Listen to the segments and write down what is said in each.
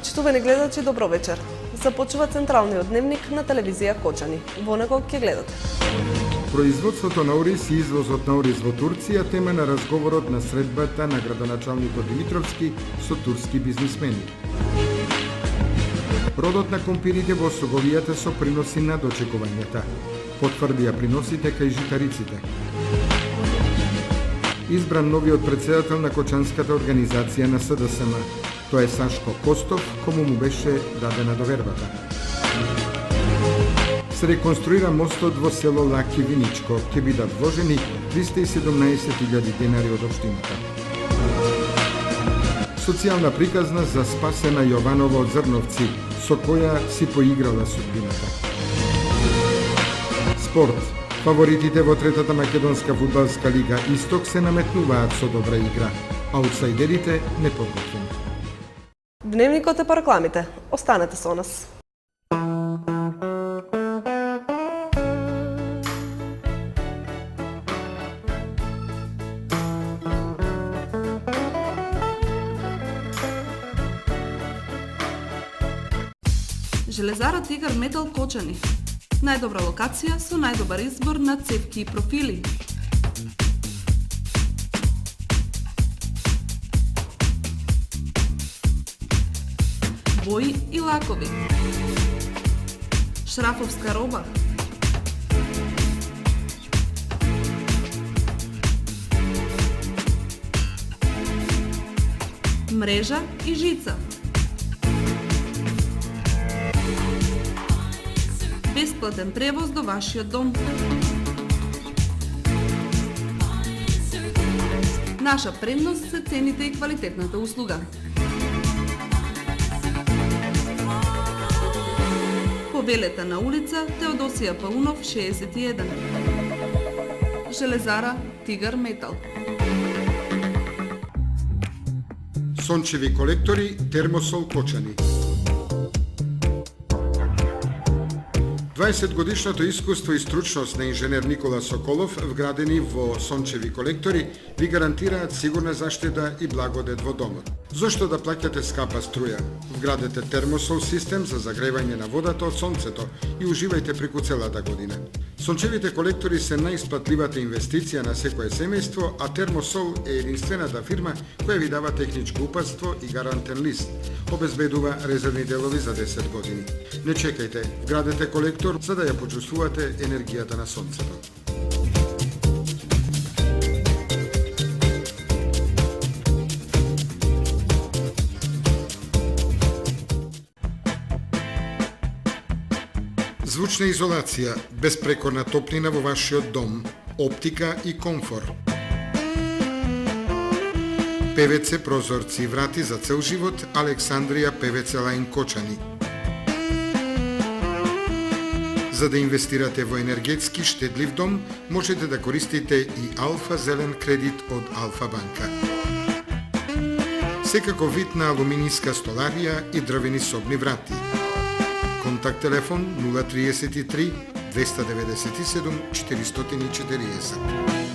Почитувани гледачи, добро вечер. Започува централниот дневник на телевизија Кочани. Во него ќе гледате. Производството на ориз и извозот на ориз во Турција тема на разговорот на средбата на градоначалникот Димитровски со турски бизнисмени. Родот на компините во Соговијата со приноси на дочекувањата. Потврдија приносите кај житариците. Избран новиот председател на Кочанската организација на СДСМ. Тоа е Сашко Костов, кому му беше дадена довербата. Се реконструира мостот во село Лаки Виничко, ќе бидат вложени 317.000 денари од општината. Социјална приказна за спасена Јованова од Зрновци, со која си поиграла судбината. Спорт. Фаворитите во третата македонска фудбалска лига Исток се наметнуваат со добра игра, аутсайдерите неподготвени. Дневникот е по рекламите. Останете со нас. Железара Тигар Метал Кочани. Најдобра локација со најдобар избор на цевки и профили. Бои и лакови. Шрафовска роба. Мрежа и жица. Бесплатен превоз до вашиот дом. Наша предност се цените и квалитетната услуга. Повелете на улица Теодосија Паунов 61. Железара Тигар Метал. Сончеви колектори Термосол Кочани. 20-годишното искуство и стручност на инженер Никола Соколов, вградени во сончеви колектори, ви гарантираат сигурна заштита и благодет во домот. Зошто да плаќате скапа струја? Вградете термосол систем за загревање на водата од сонцето и уживајте преку целата година. Сончевите колектори се најисплатливата инвестиција на секое семејство, а Термосол е единствената фирма која ви дава техничко упатство и гарантен лист. Обезбедува резервни делови за 10 години. Не чекајте, вградете колектор за да ја почувствувате енергијата на сонцето. Звучна изолација, безпрекорна топлина во вашиот дом, оптика и комфор. ПВЦ прозорци и врати за цел живот, Александрија ПВЦ Лајн Кочани. За да инвестирате во енергетски штедлив дом, можете да користите и Алфа Зелен кредит од Алфа банка. Секако вид на алуминијска столарија и дрвени собни врати. Контакт телефон 033 297 440.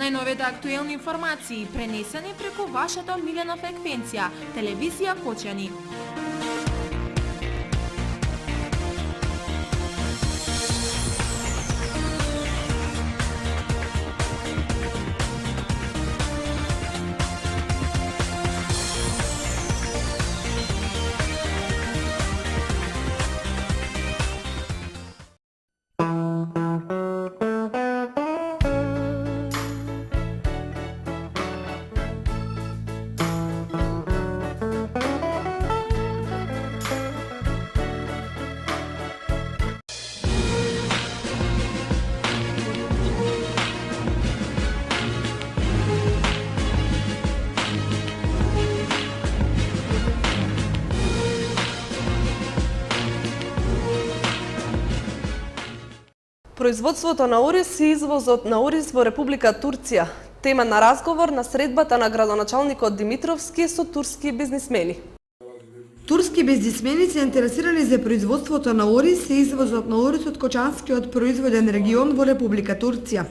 Најновите актуелни информации пренесени преку вашата омилена фреквенција, телевизија Кочани. Производството на ориз и извозот на ориз во Република Турција. Тема на разговор на средбата на градоначалникот Димитровски со турски бизнисмени. Турски бизнисмени се интересирани за производството на ориз и извозот на ориз од Кочанскиот производен регион во Република Турција.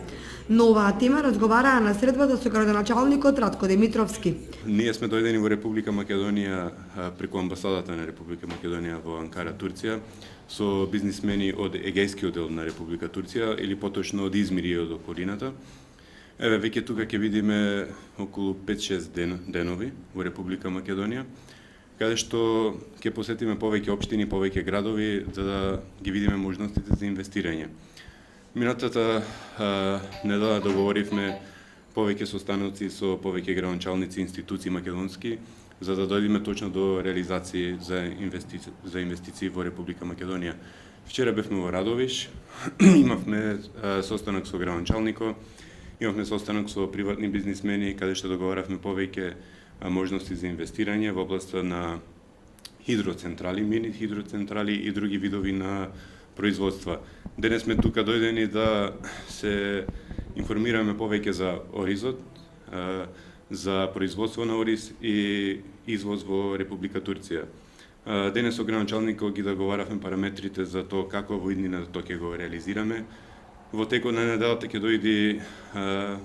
На оваа тема разговараа на средбата со градоначалникот Ратко Димитровски. Ние сме дојдени во Република Македонија преку амбасадата на Република Македонија во Анкара, Турција, со бизнисмени од егејскиот дел на Република Турција или поточно од Измир и од околината. Еве веќе тука ќе видиме околу 5-6 денови во Република Македонија, каде што ќе посетиме повеќе општини, повеќе градови, за да ги видиме можностите за инвестирање. Минатата недела договоривме повеќе состаноци со повеќе градоначалници институции македонски, за да дојдеме точно до реализации за инвестиции во Република Македонија. Вчера бевме во Радовиш, имавме состанок со градоначалникот, имавме состанок со приватни бизнисмени, каде што договаравме повеќе можности за инвестирање во областа на хидроцентрали, мини хидроцентрали и други видови на производства. Денес сме тука дојдени да се информираме повеќе за оризот, за производство на ориз и извоз во Република Турција. Денес со градоначалникот ги договаравме параметрите за тоа како во иднината тоа ќе го реализираме. Во текот на неделата ќе дојде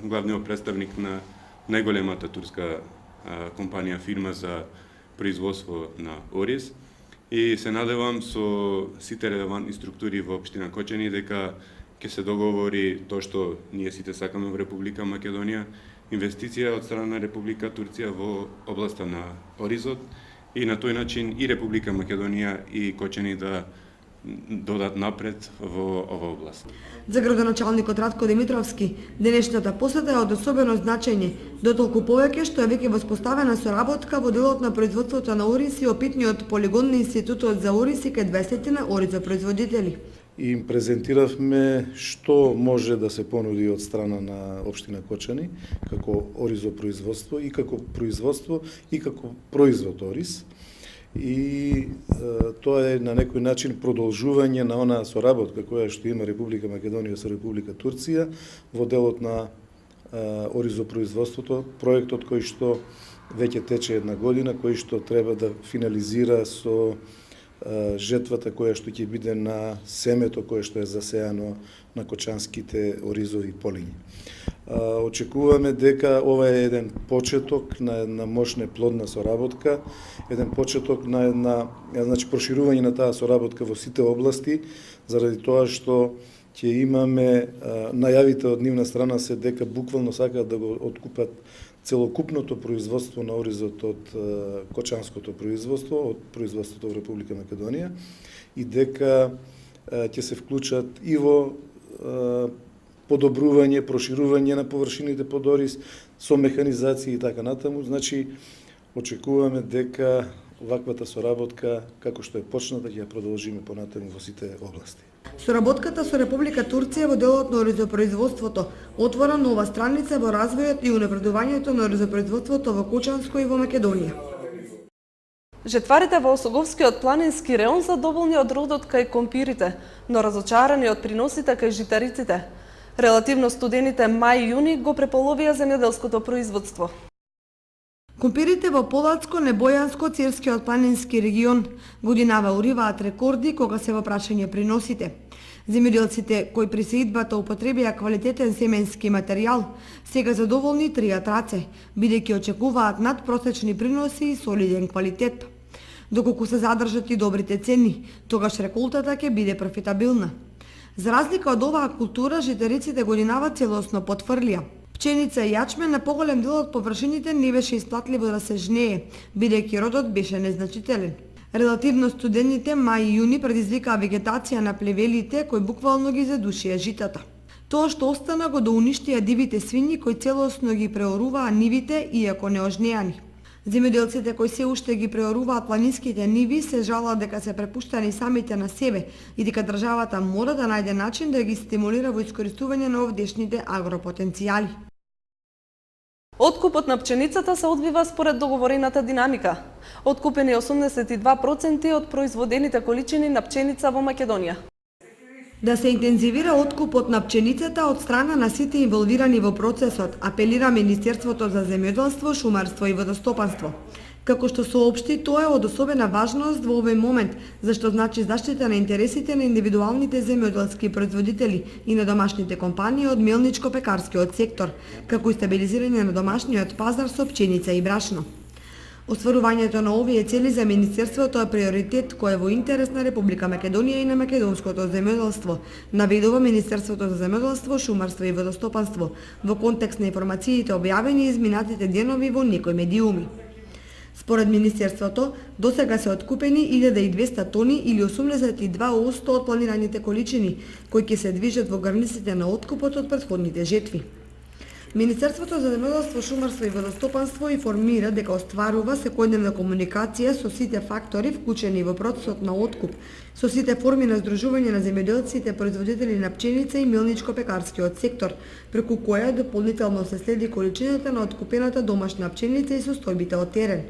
главниот представник на најголемата турска компанија фирма за производство на ориз. И се надевам со сите релевантни структури во општина Кочани дека ќе се договори тоа што ние сите сакаме во Република Македонија, инвестиција од страна на Република Турција во областа на оризот и на тој начин и Република Македонија и Кочани да додат напред во ова област. За градоначалникот Ратко Димитровски, денешната посета е од особено значење, дотолку повеќе што е веќе воспоставена соработка во делот на производството на ориз и опитниот полигон на Институтот за ориз и кај 20 оризопроизводители. И им презентиравме што може да се понуди од страна на општина Кочани како оризопроизводство и како производство и како производ ориз. И тоа е на некој начин продолжување на онаа соработка која што има Република Македонија со Република Турција во делот на оризопроизводството, проектот кој што веќе тече една година, кој што треба да финализира со жетвата која што ќе биде на семето кое што е засеано на кочанските оризови полиња. Очекуваме дека ова е еден почеток на една мощна плодна соработка, еден почеток на една проширување на таа соработка во сите области, заради тоа што ќе имаме најавите од нивна страна се дека буквално сакаат да го откупат целокупното производство на оризот од кочанското производство, од производството во Република Македонија и дека ќе се вклучат и во подобрување, проширување на површините под ориз со механизација и така натаму. Значи, очекуваме дека ваквата соработка, како што е почната, ќе ја продолжиме понатаму во сите области. Соработката со Република Турција во делот на оризопроизводството отвора нова страница во развојот и унапредувањето на оризопроизводството во Кочанско и во Македонија. Жетварите во Осоговскиот планински реон задоволни од родот кај компирите, но разочарани од приносите кај житариците. Релативно студените мај и јуни го преполовија земјоделското производство. Компирите во Полацко, Небојанско, Цирскиот планински регион годинава уриваат рекорди кога се во прашање приносите. Земјоделците кои при сеидбата употребија квалитетен семенски материјал сега задоволни тријат раце, бидејќи очекуваат надпросечни приноси и солиден квалитет. Доколку се задржат и добрите цени, тогаш реколтата ќе биде профитабилна. За разлика од оваа култура, житариците годинава целосно потврлија. Пченица и јачмен на поголем дел од површините не беше исплатливо да се жнее, бидејќи родот беше незначителен. Релативно студените мај и јуни предизвикаа вегетација на плевелите кои буквално ги задушија житата. Тоа што остана го доуништија дивите свињи кои целосно ги преоруваа нивите иако не ожнеани. Земјоделците кои се уште ги преоруваат планинските ниви се жалат дека се препуштани самите на себе и дека државата мора да најде начин да ги стимулира во искористување на овдешните агропотенцијали. Откупот на пченицата се одвива според договорената динамика. Откупени 82% од производените количини на пченица во Македонија. Да се интензивира откупот на пченицата од страна на сите инволвирани во процесот, апелира Министерството за земјоделство, шумарство и водостопанство. Како што соопшти, тоа е од особена важност во овој момент, зашто значи заштита на интересите на индивидуалните земјоделски производители и на домашните компании од мелничко-пекарскиот сектор, како и стабилизирање на домашниот пазар со пченица и брашно. Остварувањето на овие цели за Министерството е приоритет кој е во интерес на Република Македонија и на македонското земјоделство, наведува Министерството за земјоделство, шумарство и водостопанство во контекст на информациите објавени изминатите денови во некои медиуми. Според Министерството, досега се откупени 1200 тони или 82% од планираните количини, кои ќе се движат во границите на откупот од претходните жетви. Министерството за земјоделство, шумарство и водостопанство информира дека остварува секојдневна комуникација со сите фактори вклучени во процесот на откуп, со сите форми на здружување на земјоделците, производители на пченица и мелничко-пекарскиот сектор, преку која дополнително се следи количината на откупената домашна пченица и состојбите од терен.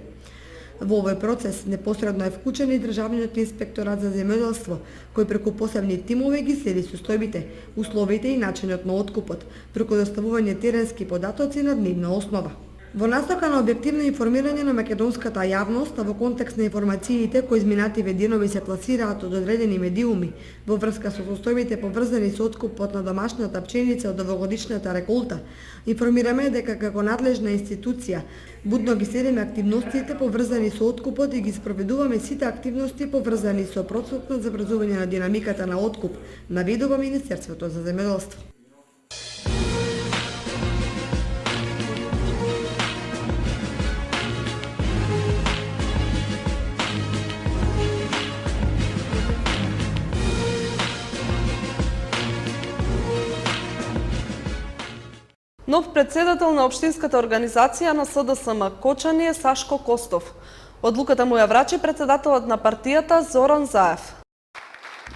Во овој процес непосредно е вклучен и Државниот инспекторат за земјоделство, кој преку посебни тимови ги следи состојбите, условите и начинот на откупот, преку доставување теренски податоци на дневна основа. Во насока на објективно информирање на македонската јавност, а во контекст на информациите кои изминативе денови се пласираат од одредени медиуми во врска со состојбите поврзани со откупот на домашната пченица од овогодишната реколта, информираме дека како надлежна институција будно ги следиме активностите поврзани со откупот и ги спроведуваме сите активности поврзани со процесот на забрзување на динамиката на откуп, наведува Министерството за земјоделство. Нов председател на Општинската организација на СДСМ Кочани е Сашко Костов. Одлуката му ја врачи председателот на партијата Зоран Заев.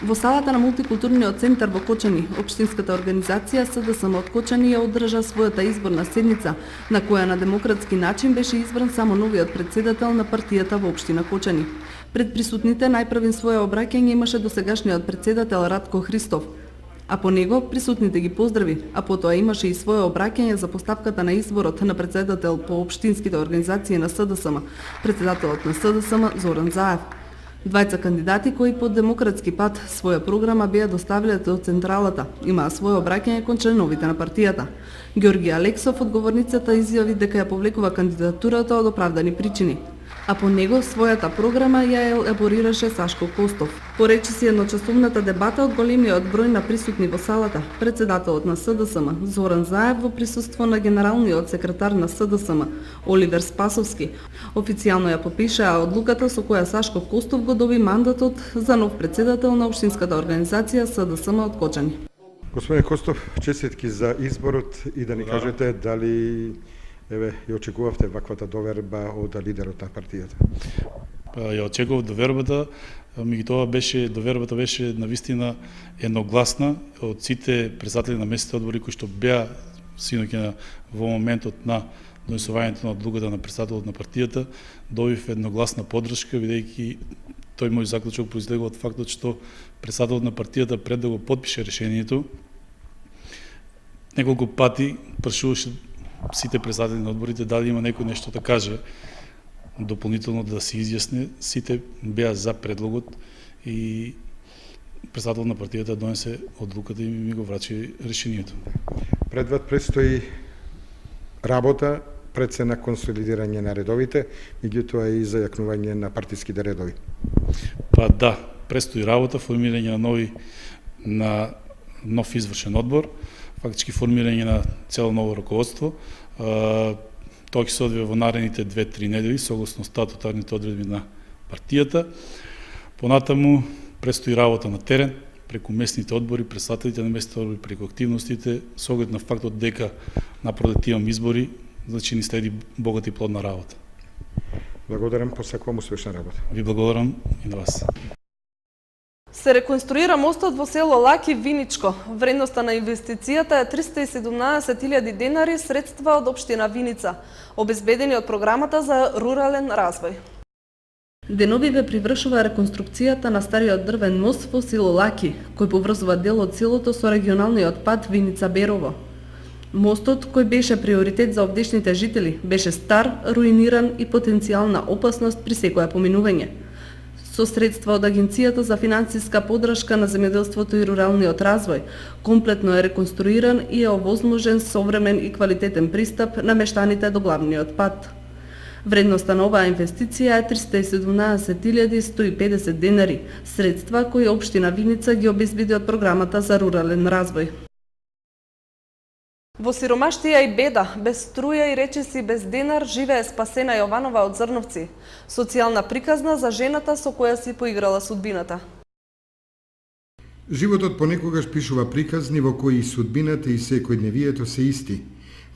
Во салата на мултикултурниот центар во Кочани, Општинската организација СДСМ од Кочани ја одржа својата изборна седница, на која на демократски начин беше избран само новиот председател на партијата во Општина Кочани. Пред присутните најпрвин своја обраќање имаше досегашниот председател Радко Христов, а по него присутните ги поздрави, а потоа имаше и свое обраќање за поставката на изборот на председател по општинските организации на СДСМ, председателот на СДСМ Зоран Заев. Двајца кандидати кои по демократски пат своја програма беа доставиле до централата, имаа свое обраќање кон членовите на партијата. Георги Алексов, одговорницата, изјави дека ја повлекува кандидатурата од оправдани причини, а по него својата програма ја елаборираше Сашко Костов. Поречи си едночасовната дебата од големиот број на присутни во салата, председателот на СДСМ Зоран Заев во присуство на генералниот секретар на СДСМ Оливер Спасовски официјално ја подпишаа одлуката со која Сашко Костов го доби мандатот за нов председател на Општинската организација СДСМ од Кочани. Господине Костов, честитки за изборот и да ни кажете дали ја очекувавте ваквата доверба од лидерот на партијата? Ја очекував довербата, меѓутоа довербата беше навистина едногласна од сите председатели на местните одбори кои што беа синоќа во моментот на донесувањето на одлуката на председателот на партијата, добив едногласна поддршка, бидејќи тој мој заклучок произлегува од фактот што председателот на партијата пред да го потпише решението, неколку пати прашуваше сите председатели на одборите дали има некој нешто да каже дополнително да се изјасне. Сите беа за предлогот и председателот на партијата донесе одлуката и ми го врачи решението. Пред вас предстои работа пред се на консолидирање на редовите, меѓутоа и зајакнување на партиските редови. Па да, предстои работа, формирање на нов извршен одбор, фактички формирање на цело ново раководство. Тоа ќе се одвие во наредните 2-3 недели согласно статутарните одредби на партијата. Понатаму предстои работа на терен преку местните одбори, председателите на местните одбори, преку активностите, со оглед на фактот дека напродет имам избори, значи ни следи богата и плодна работа. Благодарам, посакувам успешна работа. Ви благодарам и на вас. Се реконструира мостот во село Лаки Виничко. Вредноста на инвестицијата е 317.000 денари, средства од општина Виница, обезбедени од програмата за рурален развој. Деновиве привршува реконструкцијата на стариот дрвен мост во село Лаки, кој поврзува дел од селото со регионалниот пат Виница-Берово. Мостот, кој беше приоритет за овдешните жители, беше стар, руиниран и потенцијална опасност при секое поминување. Со средства од Агенцијата за финансиска поддршка на земјоделството и руралниот развој, комплетно е реконструиран и е овозможен современ и квалитетен пристап на мештаните до главниот пат. Вредноста на оваа инвестиција е 317.150 денари, средства кои општина Виница ги обезбеди од програмата за рурален развој. Во сиромаштија и беда, без струја и речиси без денар, живее Спасена Јованова од Зрновци. Социјална приказна за жената со која си поиграла судбината. Животот понекогаш пишува приказни во кои судбината и секојдневието се исти.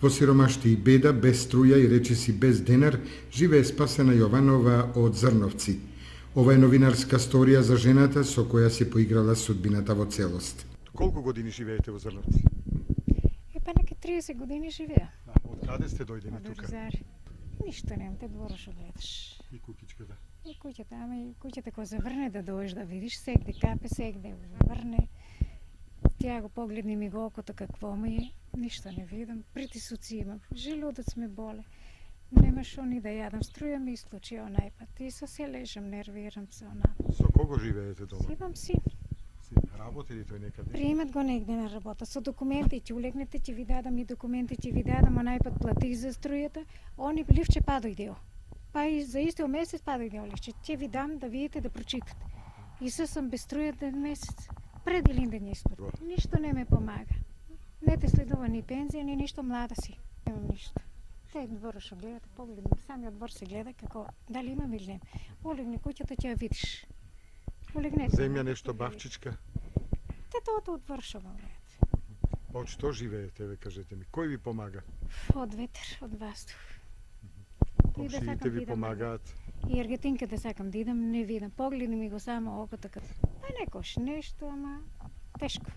Во сиромаштија и беда, без струја и речиси без денар, живее Спасена Јованова од Зрновци. Ова е новинарска сторија за жената со која си поиграла судбината во целост. Колку години живеете во Зрновци? Па неки 30 години живеа. Од каде сте дојдени тука? Ништо нема, те двора што гледаш. И кукичката? И куќата, ама и куќата кој се врне да дојдеш да видиш, сегде капе, сегде врне. Тя го погледни ми го окото какво ми е, ништо не видам, притисоци имам, желудец ме боле. Нема шо ни да јадам, струја ми исклучи онај пат и со се лежам, нервирам се онака. Со кого живеете дома? Имам син. Работи ли тој некаде? Приемат го негде на работа. Со документи ќе улегнете, ќе ви дадам и документи, ќе ви дадам, а најпат платих за струјата. Они ливче па дојдео. Па и за истиот месец па дојдео ливче. Ќе ви дам да видите, да прочитате. И се сам без струја еден месец. Пред или да не исплати. Ништо не ме помага. Не те следува ни пензија, ни ништо, млада си. Немам ништо. Те двор што гледате, погледни, самиот двор се гледа како дали имам или не. Олегни куќата ќе ја видиш. Олегнете. Земја нешто бавчичка? Тетото од Вршава, брат. Од што живеете, ве кажете ми? Кој ви помага? Од ветер, од воздух. Комшиите ви помагаат? И ергетинка да сакам да идам, не видам. Погледни ми го само окото како. А некош нешто, ама тешко.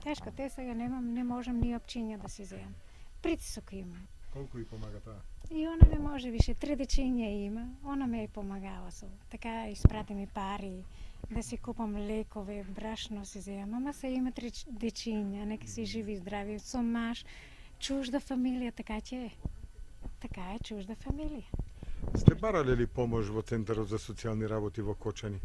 Тешко, те сега немам, не можам ни опчиња да си земам. Притисок имам. Колку ви помага таа? И она ме може више, 3 дечиња има. Она ме е помагала со. Така испрати ми пари, да си купам лекове, брашно си земам. Ама се има 3 дечиња, нека си живи и здрави, со маш, чужда фамилија, така ќе е. Така е, чужда фамилија. Сте барале ли помош во Центарот за социјални работи во Кочани?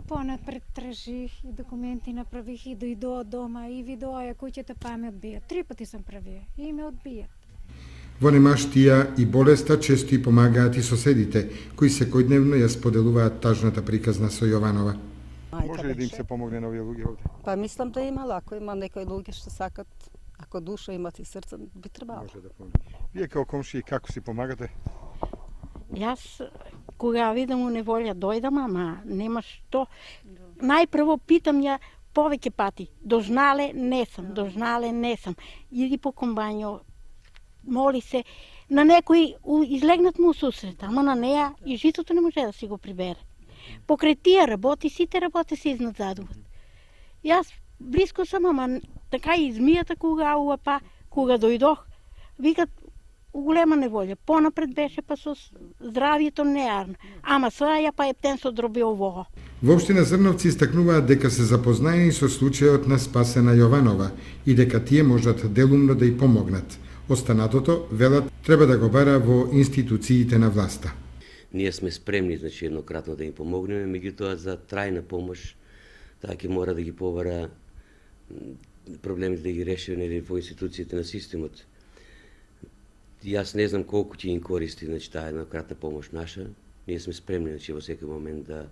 Понапред тражих и документи направих и дојдоа од дома и видоа куќата па ме одбијат. 3 пати сам правија и ме одбијат. Во немаштија и болеста често и помагаат и соседите, кои секојдневно ја споделуваат тажната приказна со Јованова. Може ли да им се помогне на овие луѓе овде? Па мислам да има, ако има некои луѓе што сакат, ако душа имат и срце, би требало. Може да помогне. Вие како комши како си помагате? Јас кога видам у неволја дојдам, ама нема што. Најпрво питам ја повеќе пати. Дожнале не сам. Иди по комбањо, моли се. На некој излегнат му сусрет, ама на неа и житото не може да си го прибере. Покрај тие работи, сите работи се изнадзадуваат. Јас близко сам, ама така и измијата кога дојдох, викат голема неволја. Понапред беше па со здравието неарно. Ама сега ја па ептен со дроби ового. Во општина Зрновци истакнуваат дека се запознаени со случајот на Спасена Јованова и дека тие можат делумно да ја помогнат. Останатото, велат, треба да го бара во институциите на власта. Ние сме спремни, значи, еднократно да им помогнеме, меѓутоа за трајна помош, таа ќе мора да ги побара проблемите да ги реши во институциите на системот. Јас не знам колку ќе им користи, значи, таа еднократна помош наша. Ние сме спремни, значи, во секој момент да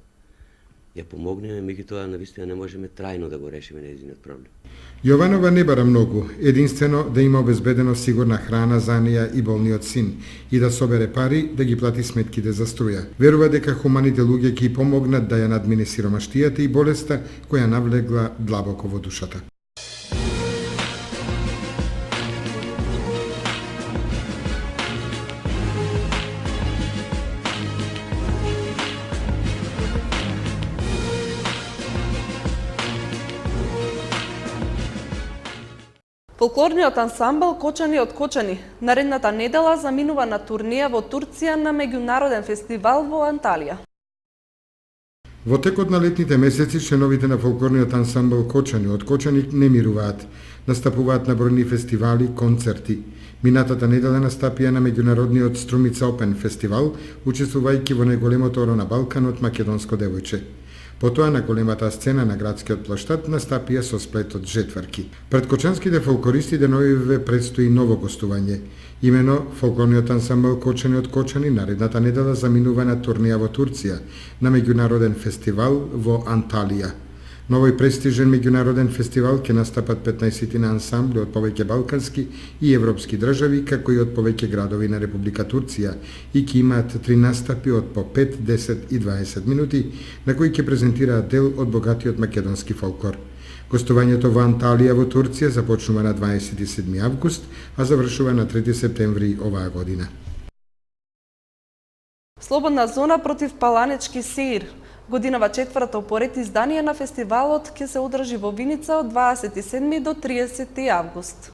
ја помогнеме, меѓутоа навистина не можеме трајно да го решиме нејзиниот проблем. Јованова не бара многу, единствено да има обезбедено сигурна храна за неја и болниот син и да собере пари да ги плати сметките за струја. Верува дека хуманите луѓе ќе помогнат да ја надмине сиромаштијата и болеста која навлегла длабоко во душата. Фолклорниот ансамбл Кочани од Кочани наредната недела заминува на турнија во Турција на меѓународен фестивал во Анталија. Во текот на летните месеци, членовите на фолклорниот ансамбл Кочани од Кочани не мируваат. Настапуваат на бројни фестивали, концерти. Минатата недела настапија на меѓународниот Струмица Опен фестивал, учествувајќи во најголемото оро на Балканот македонско девојче. Потоа на големата сцена на градскиот плоштад настапија со сплет од жетварки. Пред кочанските фолклористи деновиве предстои ново гостување. Имено фолклорниот ансамбл Кочани од Кочани наредната недела заминува на турнија во Турција на меѓународен фестивал во Анталија. Новој престижен меѓународен фестивал ќе настапат 15 на ансамбли од повеќе балкански и европски држави, како и од повеќе градови на Република Турција и ќе имаат 3 настапи од по 5, 10 и 20 минути, на кои ќе презентираат дел од богатиот македонски фолклор. Гостувањето во Анталија во Турција започнува на 27 август, а завршува на 3 септември оваа година. Слободна зона против паланечки сеир. Годинава четврто поред издание на фестивалот ќе се одржи во Виница од 27 до 30 август.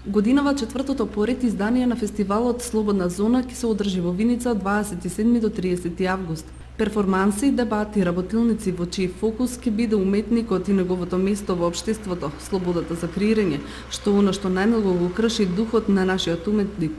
Годинава четвртото поред издание на фестивалот Слободна зона ќе се одржи во Виница од 27 до 30 август. Перформанси, дебати, работилници во чиј фокус ќе биде уметникот и неговото место во општеството, слободата за креирање, што она што најмногу го крши духот на нашиот уметник.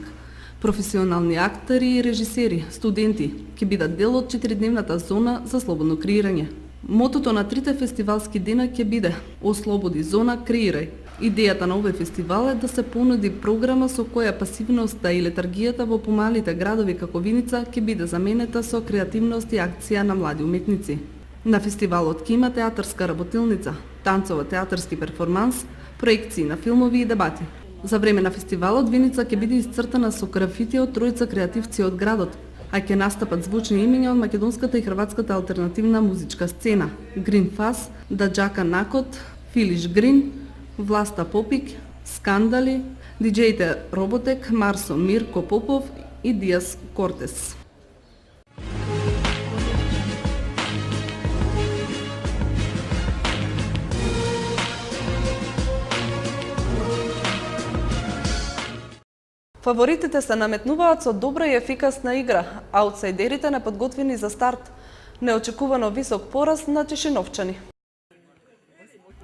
Професионални актери и режисери, студенти ќе бидат дел од 4-дневната зона за слободно креирање. Мотото на трите фестивалски дена ќе биде "Ослободи зона, креирај". Идејата на овој фестивал е да се понуди програма со која пасивноста и летаргијата во помалите градови како Виница ќе биде заменета со креативност и акција на млади уметници. На фестивалот ќе има театарска работилница, танцово-театарски перформанс, проекции на филмови и дебати. За време на фестивалот Виница ќе биде исцртана со графити од тројца креативци од градот, а ќе настапат звучни имиња од македонската и хрватската алтернативна музичка сцена: Грин Фас, Даджака Накот, Филиш Грин, Власта Попик, Скандали, диџеите Роботек, Марсо Мирко Попов и Диас Кортес. Фаворитите се наметнуваат со добра и ефикасна игра, аутсайдерите неподготвени за старт. Неочекувано висок пораз на Чешиновчани.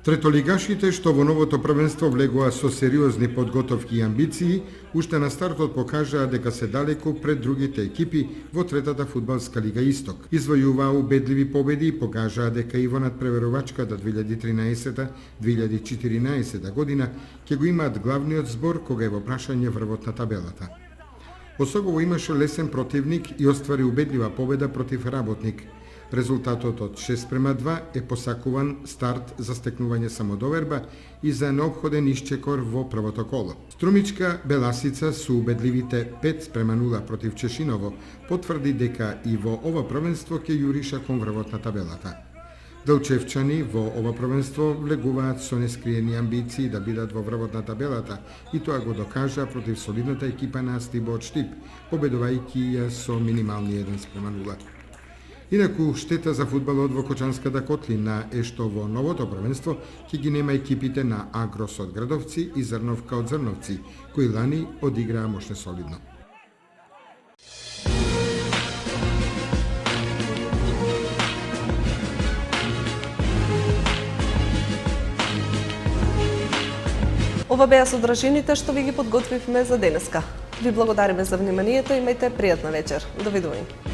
Третолигашите што во новото првенство влегоа со сериозни подготовки и амбиции, уште на стартот покажаа дека се далеку пред другите екипи во третата фудбалска лига Исток. Извојуваа убедливи победи и покажаа дека и во надпреверувачката 2013-2014 година ќе го имаат главниот збор кога е во прашање врвот на табелата. Осогово имаше лесен противник и оствари убедлива победа против Работник. Резултатот од 6:2 е посакуван старт за стекнување самодоверба и за неопходен исчекор во првото коло. Струмичка Беласица со убедливите 5:0 против Чешиново потврди дека и во ова првенство ќе јуриша кон врвот на табелата. Делчевчани во ова првенство влегуваат со нескриени амбиции да бидат во врвот на табелата и тоа го докажа против солидната екипа на Стибо од Штип, победувајќи ја со минимални 1:0. Инаку, штета за фудбалот во Кочанската котлина е што во новото првенство ќе ги нема екипите на Агрос од Градовци и Зрновка од Зрновци, кои лани одиграа мошне солидно. Ова беа содржините што ви ги подготвивме за денеска. Ви благодариме за вниманието и имајте пријатна вечер. Довидување.